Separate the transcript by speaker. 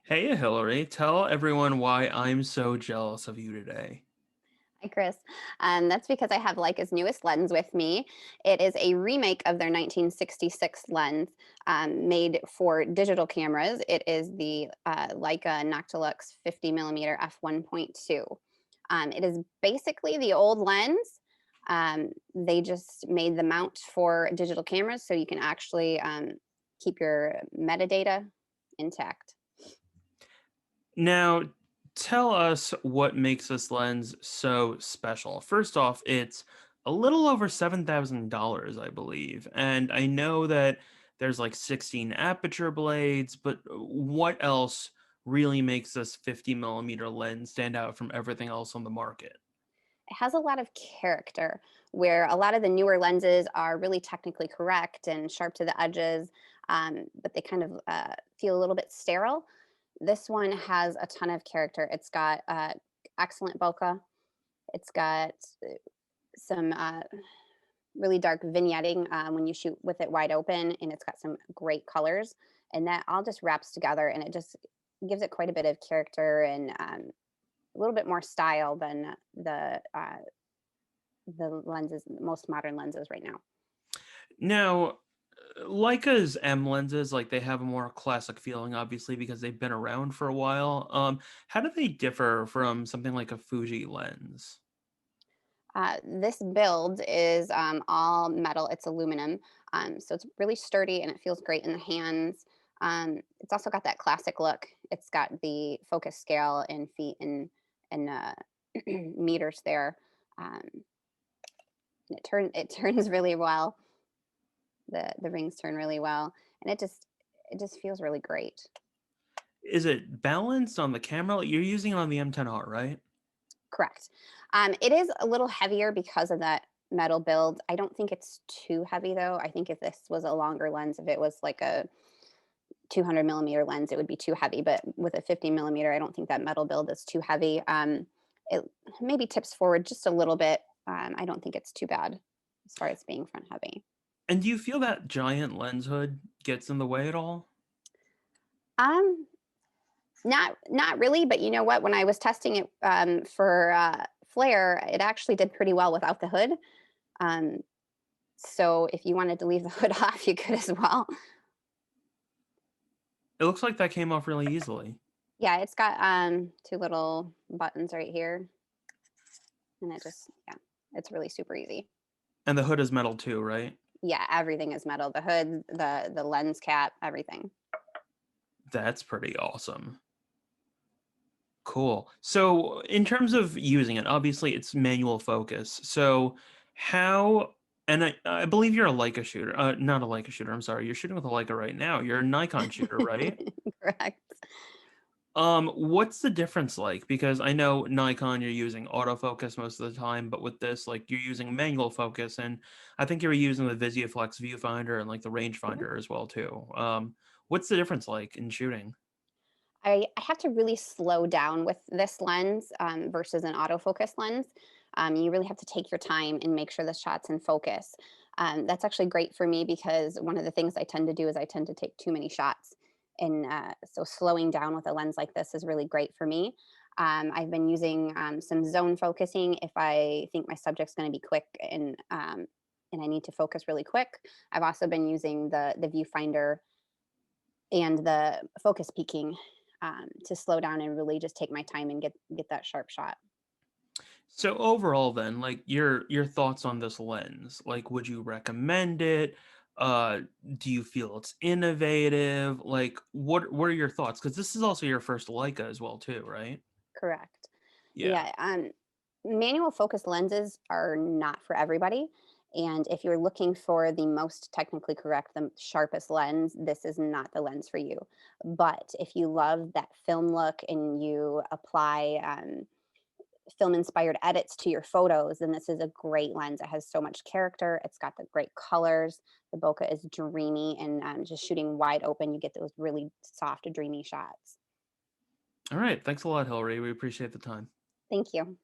Speaker 1: Hey, Hillary, tell everyone why I'm so jealous of you today.
Speaker 2: Hi, Chris. That's because I have Leica's newest lens with me. It is a remake of their 1966 lens made for digital cameras. It is the Leica Noctilux 50mm f1.2. It is basically the old lens. They just made the mount for digital cameras so you can actually keep your metadata intact.
Speaker 1: Now, tell us what makes this lens so special. First off, it's a little over $7,000, I believe. And I know that there's like 16 aperture blades, but what else really makes this 50mm lens stand out from everything else on the market?
Speaker 2: It has a lot of character where a lot of the newer lenses are really technically correct and sharp to the edges, but they kind of feel a little bit sterile. This one has a ton of character. It's got excellent bokeh. It's got some really dark vignetting when you shoot with it wide open, and it's got some great colors. And that all just wraps together, and it just gives it quite a bit of character and a little bit more style than the lenses, most modern lenses right now.
Speaker 1: Now, Leica's M lenses, like they have a more classic feeling, obviously, because they've been around for a while. How do they differ from something like a Fuji lens?
Speaker 2: This build is all metal. It's aluminum, so it's really sturdy and it feels great in the hands. It's also got that classic look. It's got the focus scale in feet and meters there. Um, it turns really well. The rings turn really well, and it just feels really great.
Speaker 1: Is it balanced on the camera? You're using it on the M10R, right?
Speaker 2: Correct. It is a little heavier because of that metal build. I don't think it's too heavy though. I think if this was a longer lens, if it was like a 200mm lens, it would be too heavy. But with a 50mm, I don't think that metal build is too heavy. It maybe tips forward just a little bit. I don't think it's too bad as far as being front heavy.
Speaker 1: And do you feel that giant lens hood gets in the way at all?
Speaker 2: Um, not really, but you know what? When I was testing it for flare, it actually did pretty well without the hood. Um, so if you wanted to leave the hood off, you could as well.
Speaker 1: It looks like that came off really easily.
Speaker 2: Yeah, it's got two little buttons right here, and yeah, it's really super easy.
Speaker 1: And the hood is metal too, right?
Speaker 2: Yeah, everything is metal. The hood, the lens cap, everything.
Speaker 1: That's pretty awesome. Cool. So, in terms of using it, obviously it's manual focus. So, how, and I believe you're a Leica shooter, not a Leica shooter, I'm sorry. You're shooting with a Leica right now. You're a Nikon shooter, right?
Speaker 2: Correct.
Speaker 1: What's the difference like? Because I know Nikon you're using autofocus most of the time, but with this, like you're using manual focus, and I think you were using the VisiFlex viewfinder and like the
Speaker 2: Mhm.
Speaker 1: rangefinder as well too. What's the difference like in shooting?
Speaker 2: I have to really slow down with this lens versus an autofocus lens. You really have to take your time and make sure the shot's in focus. That's actually great for me because one of the things I tend to do is I tend to take too many shots. And so slowing down with a lens like this is really great for me. I've been using some zone focusing if I think my subject's going to be quick and I need to focus really quick. I've also been using the viewfinder and the focus peaking to slow down and really just take my time and get that sharp shot.
Speaker 1: So overall then, like your thoughts on this lens. Like would you recommend it? Uh do you feel it's innovative? Like what are your thoughts? Because this is also your first Leica as well too, right?
Speaker 2: Correct.
Speaker 1: Yeah.
Speaker 2: Yeah. Manual focus lenses are not for everybody. And if you're looking for the most technically correct, the sharpest lens, this is not the lens for you. But if you love that film look and you apply film inspired edits to your photos, then this is a great lens. It has so much character. It's got the great colors. The bokeh is dreamy, and just shooting wide open, you get those really soft, dreamy shots.
Speaker 1: All right. Thanks a lot, Hillary. We appreciate the time.
Speaker 2: Thank you.